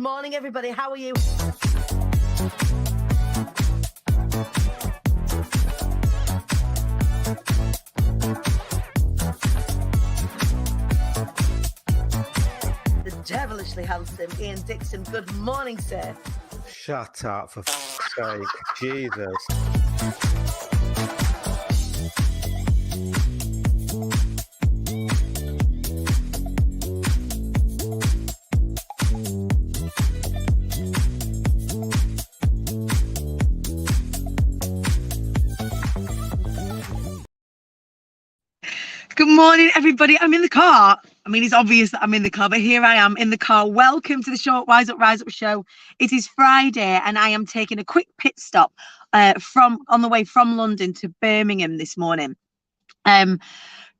morning, everybody. How are you? The devilishly handsome Ian Dixon. Good morning, sir. Shut up, for f***'s sake. Jesus. Good morning, everybody. I'm in the car. I mean, it's obvious that I'm in the car, but here I am in the car. Welcome to the Short Rise Up show. It is Friday, and I am taking a quick pit stop on the way from London to Birmingham this morning.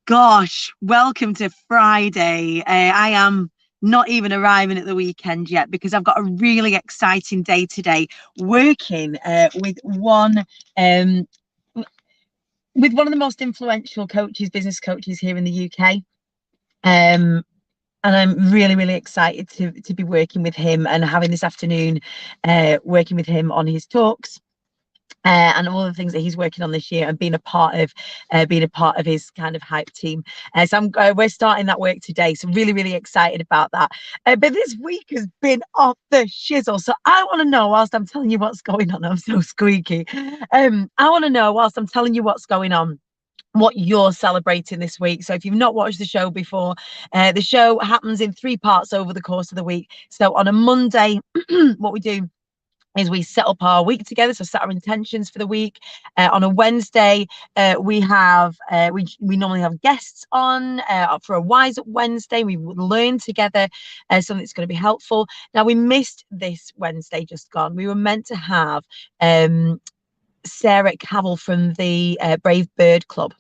Gosh, welcome to Friday. I am not even arriving at the weekend yet because I've got a really exciting day today, working with one of the most influential business coaches here in the UK. And I'm really, really excited to be working with him and having this afternoon working with him on his talks and all the things that he's working on this year, and being a part of his kind of hype team. So we're starting that work today. So really, really excited about that. But this week has been off the shizzle. So I want to know, whilst I'm telling you what's going on, I'm so squeaky. I want to know, whilst I'm telling you what's going on, what you're celebrating this week. So if you've not watched the show before, the show happens in 3 parts over the course of the week. So on a Monday, what we do is we set up our week together, so set our intentions for the week. On a Wednesday, we normally have guests on for a Wise Up Wednesday. We learn together something that's going to be helpful. Now, we missed this Wednesday just gone. We were meant to have Sarah Cavill from the Brave Bird Club.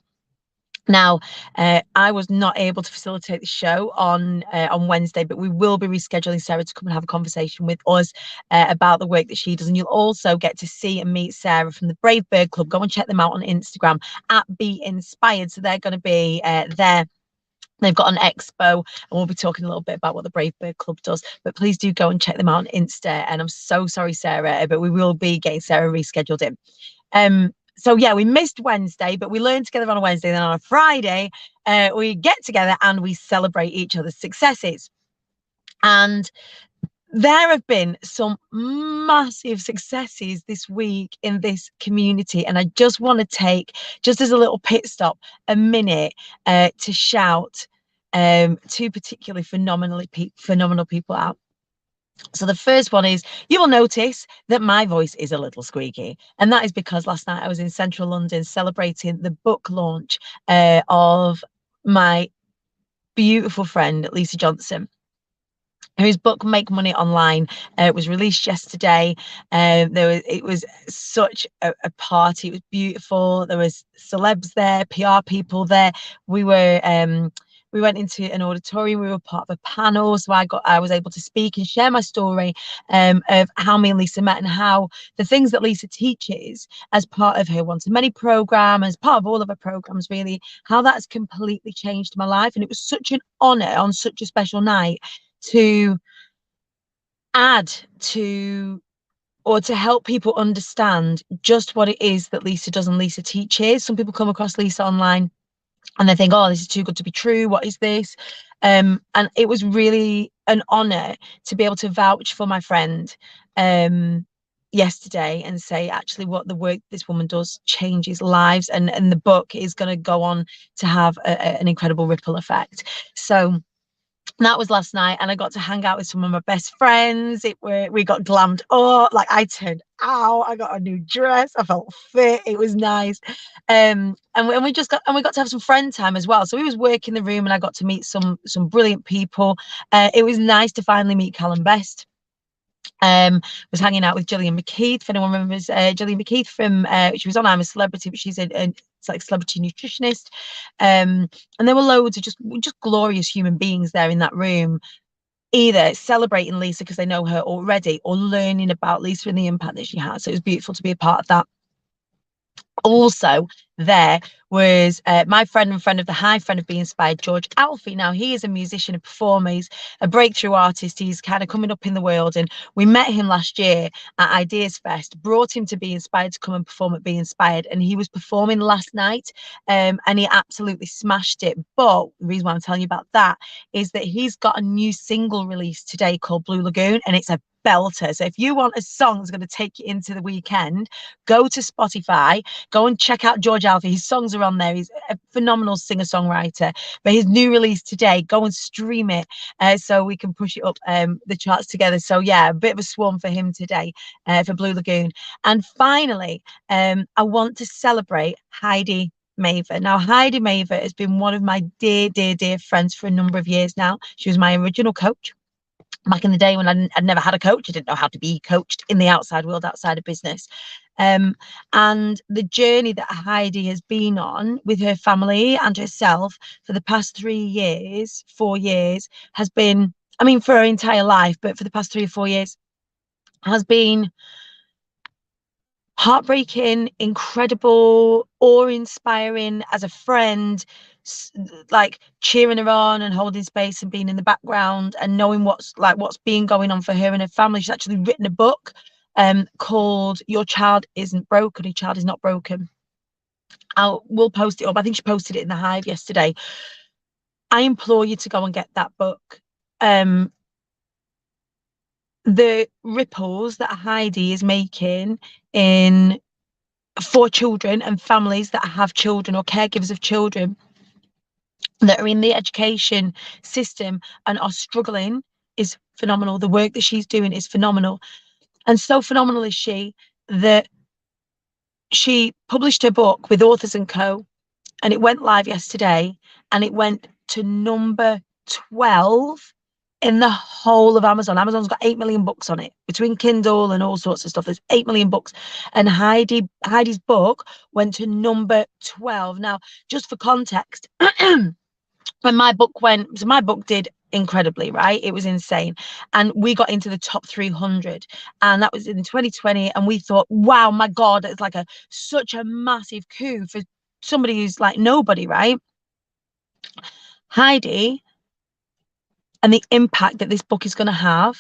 Now, I was not able to facilitate the show on Wednesday, but we will be rescheduling Sarah to come and have a conversation with us about the work that she does. And you'll also get to see and meet Sarah from the Brave Bird Club. Go and check them out on Instagram at Be Inspired. So they're going to be there. They've got an expo, and we'll be talking a little bit about what the Brave Bird Club does. But please do go and check them out on Insta. And I'm so sorry, Sarah, but we will be getting Sarah rescheduled in. So yeah, we missed Wednesday, but we learn together on a Wednesday. Then on a Friday, we get together and we celebrate each other's successes. And there have been some massive successes this week in this community. And I just want to take, just as a little pit stop, a minute to shout 2 particularly phenomenal people out. So the first one is, you will notice that my voice is a little squeaky, and that is because last night I was in central London celebrating the book launch of my beautiful friend Lisa Johnson, whose book Make Money Online was released yesterday. It was such a party. It was beautiful. There was celebs there, PR people there. We went into an auditorium. We were part of a panel, so I was able to speak and share my story of how me and Lisa met, and how the things that Lisa teaches as part of her One to Many program, as part of all of her programs, really, how that's completely changed my life. And it was such an honor on such a special night to add to, or to help people understand just what it is that Lisa does and Lisa teaches. Some people come across Lisa online and they think, oh, this is too good to be true. What is this? And it was really an honor to be able to vouch for my friend yesterday and say, actually, what the work this woman does changes lives. And the book is going to go on to have an incredible ripple effect. So that was last night, and I got to hang out with some of my best friends. We got glammed up, like I turned out. I got a new dress. I felt fit. It was nice, and we got to have some friend time as well. So we was working the room, and I got to meet some brilliant people. It was nice to finally meet Callum Best. Was hanging out with Gillian McKeith. If anyone remembers Gillian McKeith from, she was on I'm a Celebrity, but she's it's like celebrity nutritionist. And there were loads of just glorious human beings there in that room, either celebrating Lisa because they know her already, or learning about Lisa and the impact that she has. So it was beautiful to be a part of that. Also, there was my friend and friend of the High, friend of Be Inspired, George Alfie. Now, he is a musician, a performer, he's a breakthrough artist. He's kind of coming up in the world. And we met him last year at Ideas Fest, brought him to Be Inspired to come and perform at Be Inspired. And he was performing last night and he absolutely smashed it. But the reason why I'm telling you about that is that he's got a new single released today called Blue Lagoon, and it's a belter. So if you want a song that's going to take you into the weekend, go to Spotify, go and check out George Alfie. His songs are on there. He's a phenomenal singer-songwriter. But his new release today, go and stream it so we can push it up the charts together. So yeah, a bit of a swarm for him today for Blue Lagoon. And finally, I want to celebrate Heidi Maver. Now, Heidi Maver has been one of my dear, dear, dear friends for a number of years now. She was my original coach back in the day when I'd never had a coach. I didn't know how to be coached in the outside world, outside of business. And the journey that Heidi has been on with her family and herself for the past 4 years has been, I mean, for her entire life, but for the past 3 or 4 years has been heartbreaking, incredible, awe-inspiring as a friend, like cheering her on and holding space and being in the background and knowing what's been going on for her and her family. She's actually written a book called Your Child Isn't Broken, Your Child Is Not Broken. We'll post it up. I think she posted it in the Hive yesterday. I implore you to go and get that book. The ripples that Heidi is making for children and families that have children or caregivers of children that are in the education system and are struggling is phenomenal. The work that she's doing is phenomenal. And so phenomenal is she that she published her book with Authors & Co. and it went live yesterday and it went to number 12 in the whole of Amazon. Amazon's got 8 million books on it between Kindle and all sorts of stuff. There's 8 million books, and Heidi's book went to number 12. Now, just for context, when my book did incredibly, right? It was insane, and we got into the top 300, and that was in 2020. And we thought, wow, my God, it's like such a massive coup for somebody who's like nobody, right? Heidi and the impact that this book is going to have,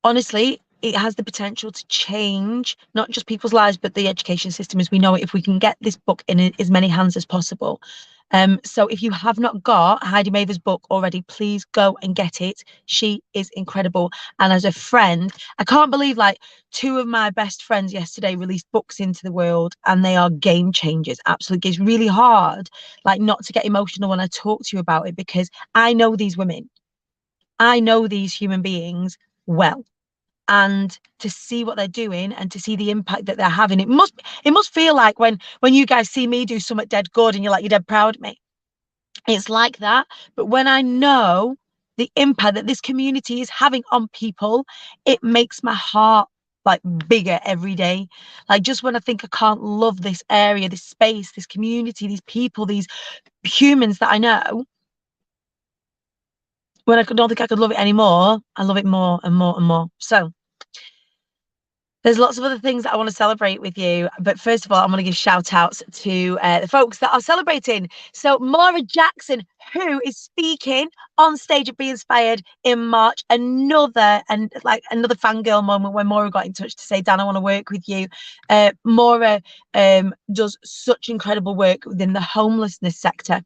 honestly, it has the potential to change not just people's lives, but the education system as we know it, if we can get this book in as many hands as possible. So if you have not got Heidi Maver's book already, please go and get it. She is incredible. And as a friend, I can't believe like 2 of my best friends yesterday released books into the world, and they are game changers. Absolutely. It's really hard like not to get emotional when I talk to you about it, because I know these women. I know these human beings well. And to see what they're doing and to see the impact that they're having, it must feel like when you guys see me do something dead good and you're dead proud of me. It's like that. But when I know the impact that this community is having on people, it makes my heart like bigger every day. Like just when I think I can't love this area, this space, this community, these people, these humans that I know, when I don't think I could love it anymore, I love it more and more and more. So there's lots of other things that I want to celebrate with you. But first of all, I'm going to give shout outs to the folks that are celebrating. So Maura Jackson, who is speaking on stage at Be Inspired in March, another fangirl moment when Maura got in touch to say, Dan, I want to work with you. Maura does such incredible work within the homelessness sector,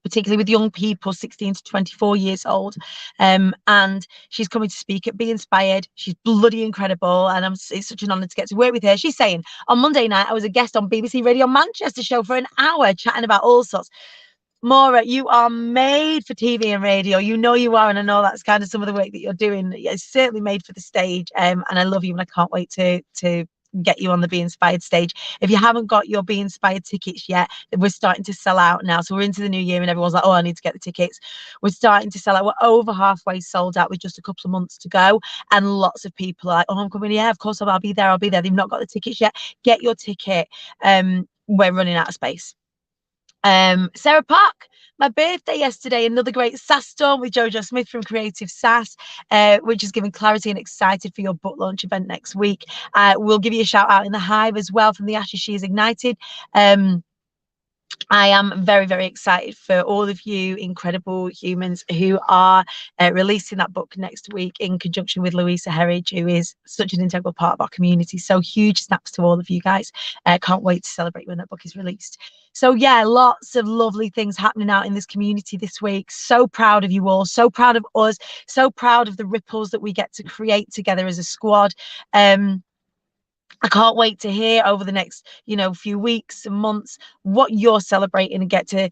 particularly with young people 16 to 24 years old, and she's coming to speak at Be Inspired. She's bloody incredible, and it's such an honour to get to work with her. She's saying, on Monday night I was a guest on BBC Radio Manchester show for an hour chatting about all sorts. Maura, you are made for TV and radio. You know you are, and I know that's kind of some of the work that you're doing. It's certainly made for the stage, and I love you, and I can't wait to get you on the Be Inspired stage. If you haven't got your Be Inspired tickets yet, we're starting to sell out now. So we're into the new year and everyone's like, oh, I need to get the tickets. We're starting to sell out. We're over halfway sold out with just a couple of months to go. And lots of people are like, oh, I'm coming. Yeah, of course I'll be there. They've not got the tickets yet. Get your ticket. We're running out of space. Sarah Park, my birthday yesterday, another great SAS storm with Jojo Smith from Creative SAS, which is giving clarity and excited for your book launch event next week. We'll give you a shout out in the Hive as well from the Ashes She Is Ignited. I am very, very excited for all of you incredible humans who are releasing that book next week in conjunction with Louisa Herridge, who is such an integral part of our community. So huge snaps to all of you guys. Can't wait to celebrate when that book is released. So yeah, lots of lovely things happening out in this community this week. So proud of you all, so proud of us, so proud of the ripples that we get to create together as a squad. I can't wait to hear over the next, few weeks and months what you're celebrating, and get to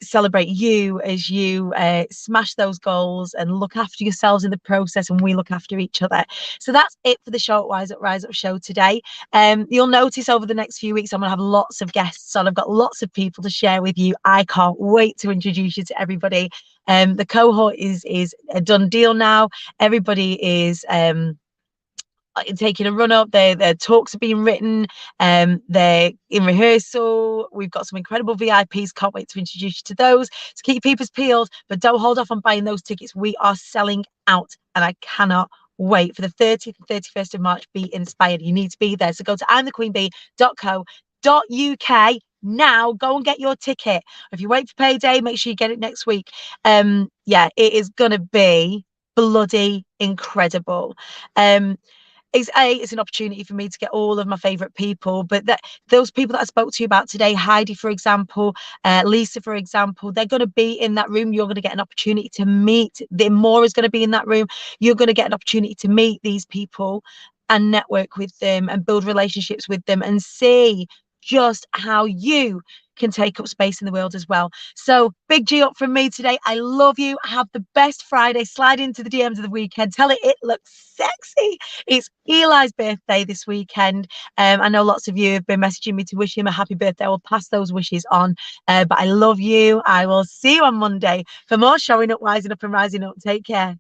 celebrate you as you smash those goals and look after yourselves in the process, and we look after each other. So that's it for the show at Rise Up show today. You'll notice over the next few weeks I'm going to have lots of guests on. I've got lots of people to share with you. I can't wait to introduce you to everybody. The cohort is a done deal now. Everybody is taking a run up. Their talks are being written, they're in rehearsal. We've got some incredible VIPs, can't wait to introduce you to those. So keep your peepers peeled, but don't hold off on buying those tickets. We are selling out, and I cannot wait for the 30th and 31st of March. Be inspired. You need to be there. So go to imthequeenbee.co.uk now. Go and get your ticket. If you wait for payday, make sure you get it next week. Yeah, it is gonna be bloody incredible. It's an opportunity for me to get all of my favorite people, but those people that I spoke to you about today, Heidi, for example, Lisa, for example, they're going to be in that room. You're going to get an opportunity to meet them. More is going to be in that room. You're going to get an opportunity to meet these people and network with them and build relationships with them and see just how you can take up space in the world as well. So big G up from me today. I love you. Have the best Friday. Slide into the DMs of the weekend. Tell it looks sexy. It's Eli's birthday this weekend. I know lots of you have been messaging me to wish him a happy birthday. I will pass those wishes on. But I love you. I will see you on Monday for more Showing Up, Wising Up and Rising Up. Take care.